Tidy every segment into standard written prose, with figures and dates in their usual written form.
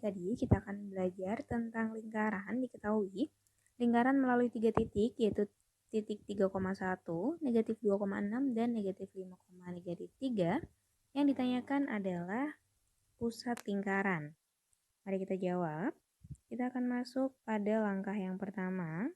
tadi kita akan belajar tentang lingkaran. Diketahui lingkaran melalui 3 titik, yaitu titik 3,1, negatif 2,6, dan negatif 5, negatif 3. Yang ditanyakan adalah pusat lingkaran. Mari kita jawab. Kita akan masuk pada langkah yang pertama.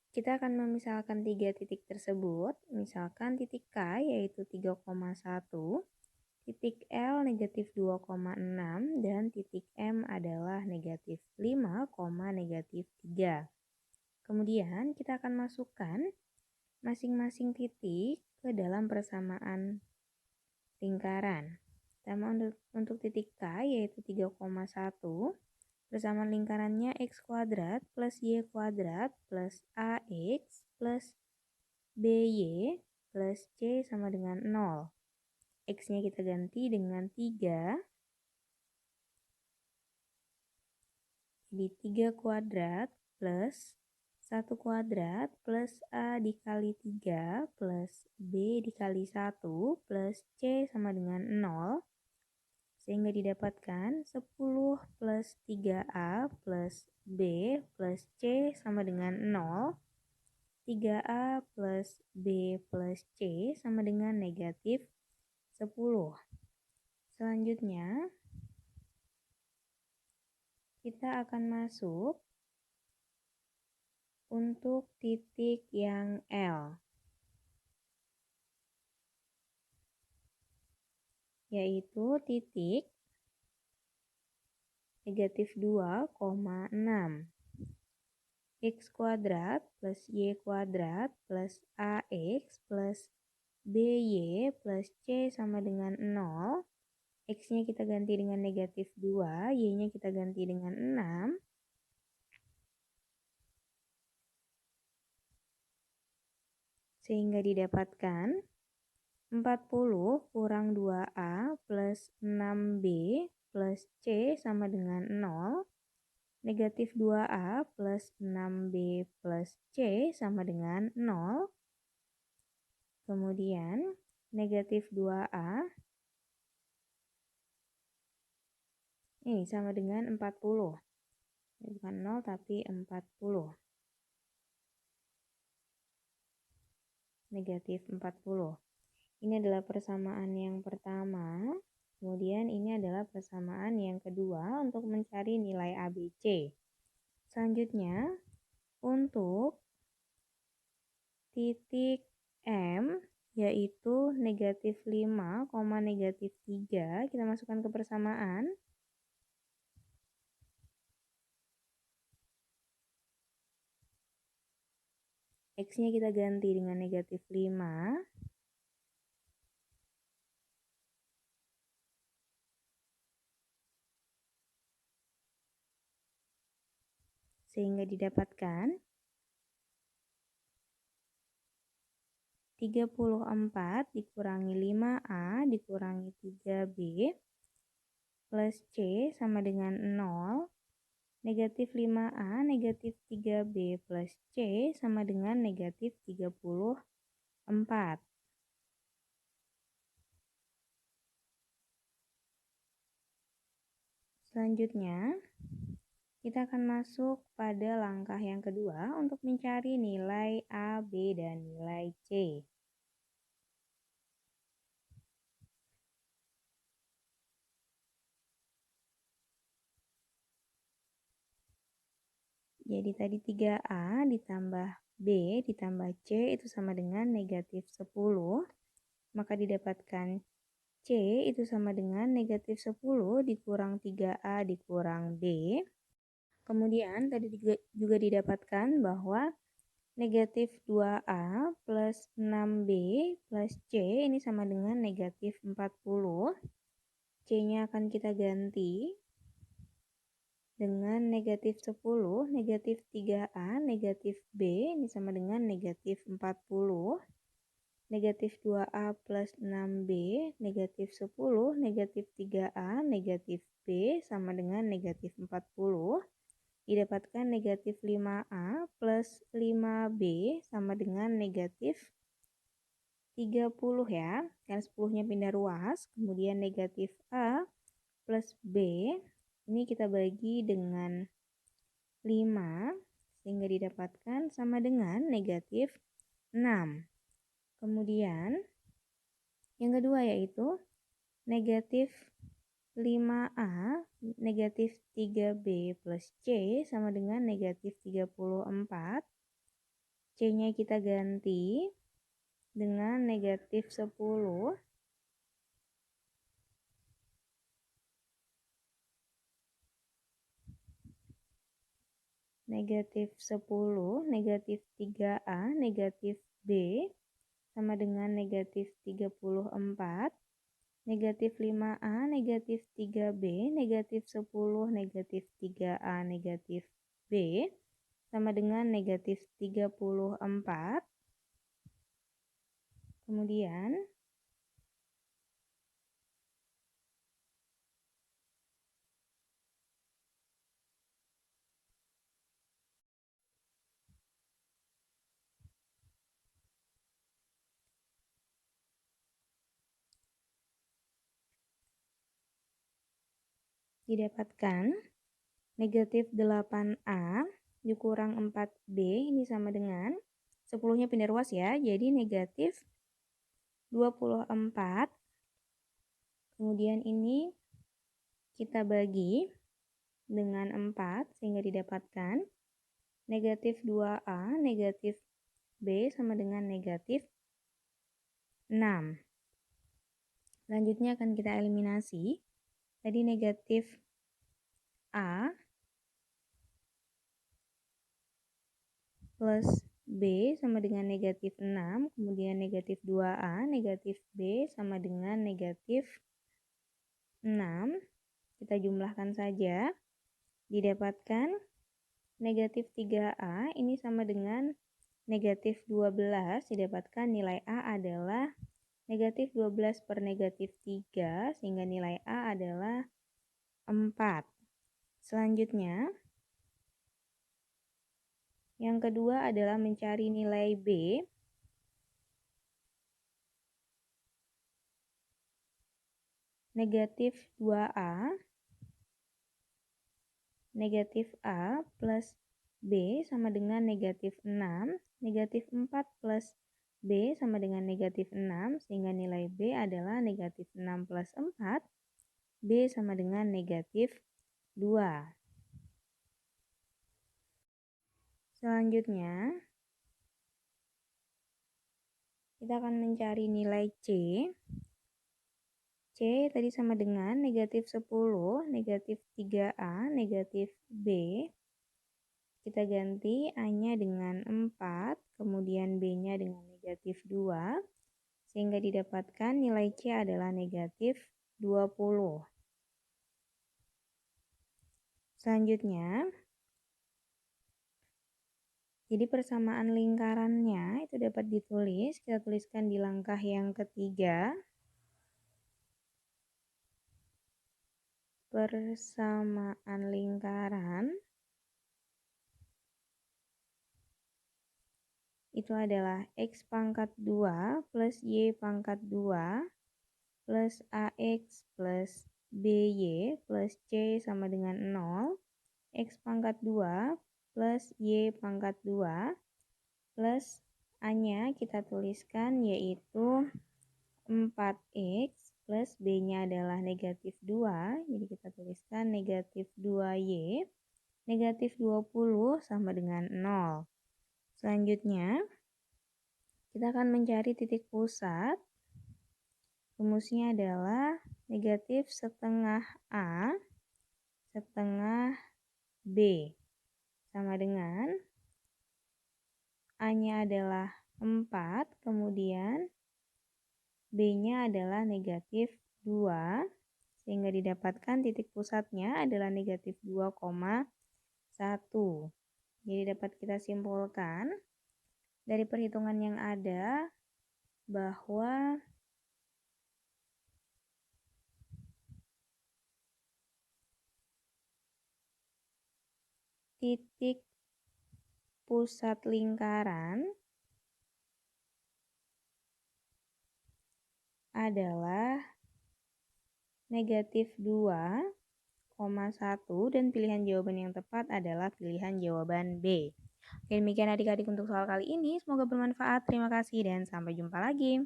Kita akan memisalkan 3 titik tersebut. Misalkan titik K yaitu 3,1, titik L negatif 2,6, dan titik M adalah negatif 5, negatif 3. Kemudian kita akan masukkan masing-masing titik ke dalam persamaan lingkaran. Pertama untuk titik K yaitu 3,1. Persamaan lingkarannya x kuadrat plus y kuadrat plus ax plus by plus c sama dengan 0. X-nya kita ganti dengan 3. Jadi 3 kuadrat plus 1 kuadrat plus a dikali 3 plus b dikali 1 plus c sama dengan 0. Sehingga didapatkan 10 plus 3a plus b plus c sama dengan 0. 3a plus b plus c sama dengan negatif 10. Selanjutnya, kita akan masuk untuk titik yang L, yaitu titik negatif 2,6. X kuadrat plus y kuadrat plus ax plus by plus c sama dengan 0. X-nya kita ganti dengan negatif 2, y-nya kita ganti dengan 6. Sehingga didapatkan 40 kurang 2a plus 6b plus c sama dengan 0. Negatif 2a plus 6b plus c sama dengan 0. Kemudian negatif 2a ini sama dengan 40. Bukan 0 tapi 40. Negatif 40. Ini adalah persamaan yang pertama. Kemudian ini adalah persamaan yang kedua untuk mencari nilai ABC. Selanjutnya, untuk titik M, yaitu negatif 5, negatif 3, kita masukkan ke persamaan. X-nya kita ganti dengan negatif 5. Sehingga didapatkan 34 dikurangi 5A dikurangi 3B plus C sama dengan 0. Negatif 5A negatif 3B plus C sama dengan negatif 34. Selanjutnya, kita akan masuk pada langkah yang kedua untuk mencari nilai A, B, dan nilai C. Jadi tadi 3A ditambah B ditambah C itu sama dengan negatif 10. Maka didapatkan C itu sama dengan negatif 10 dikurang 3A dikurang B. Kemudian tadi juga didapatkan bahwa negatif 2A plus 6B plus C ini sama dengan negatif 40. C-nya akan kita ganti dengan negatif 10, negatif 3A, negatif B ini sama dengan negatif 40. Negatif 2A plus 6B, negatif 10, negatif 3A, negatif B sama dengan negatif 40. Didapatkan negatif 5A plus 5B sama dengan negatif 30 ya, kan 10-nya pindah ruas, kemudian negatif A plus B, ini kita bagi dengan 5, sehingga didapatkan sama dengan negatif 6. Kemudian, yang kedua yaitu negatif 5A, negatif 3B plus C sama dengan negatif 34. C-nya kita ganti dengan negatif 10. Negatif 10, negatif 3A, negatif B sama dengan negatif 34. Negatif 5A, negatif 3B, negatif 10, negatif 3A, negatif B, sama dengan negatif 34. Kemudian, didapatkan negatif 8A dikurang 4B ini sama dengan 10-nya pindah ruas ya, jadi negatif 24. Kemudian ini kita bagi dengan 4 sehingga didapatkan negatif 2A, negatif B sama dengan negatif 6. Selanjutnya akan kita eliminasi. Tadi negatif A plus B sama dengan negatif 6, kemudian negatif 2A, negatif B sama dengan negatif 6. Kita jumlahkan saja. Didapatkan negatif 3A ini sama dengan negatif 12. Didapatkan nilai A adalah negatif 12 per negatif 3, sehingga nilai A adalah 4. Selanjutnya, yang kedua adalah mencari nilai B. Negatif 2A, negatif A plus B sama dengan negatif 6, negatif 4 plus B sama dengan negatif 6, sehingga nilai B adalah negatif 6 plus 4, B sama dengan negatif 2. Selanjutnya, kita akan mencari nilai C. C tadi sama dengan negatif 10, negatif 3A, negatif B. Kita ganti A-nya dengan 4, kemudian B-nya dengan negatif 2, sehingga didapatkan nilai C adalah negatif 20. Selanjutnya, jadi persamaan lingkarannya itu dapat ditulis, kita tuliskan di langkah yang ketiga. Persamaan lingkaran itu adalah X pangkat 2 plus Y pangkat 2 plus AX plus BY plus C sama dengan 0. X pangkat 2 plus Y pangkat 2 plus A-nya kita tuliskan yaitu 4X plus B-nya adalah negatif 2. Jadi kita tuliskan negatif 2Y. Negatif 20 sama dengan 0. Selanjutnya, kita akan mencari titik pusat. Rumusnya adalah negatif setengah A setengah B sama dengan A-nya adalah 4, kemudian B-nya adalah negatif 2, sehingga didapatkan titik pusatnya adalah negatif 2,1. Jadi dapat kita simpulkan dari perhitungan yang ada bahwa titik pusat lingkaran adalah negatif 2,1 dan pilihan jawaban yang tepat adalah pilihan jawaban B. Oke, demikian adik-adik untuk soal kali ini. Semoga bermanfaat. Terima kasih dan sampai jumpa lagi.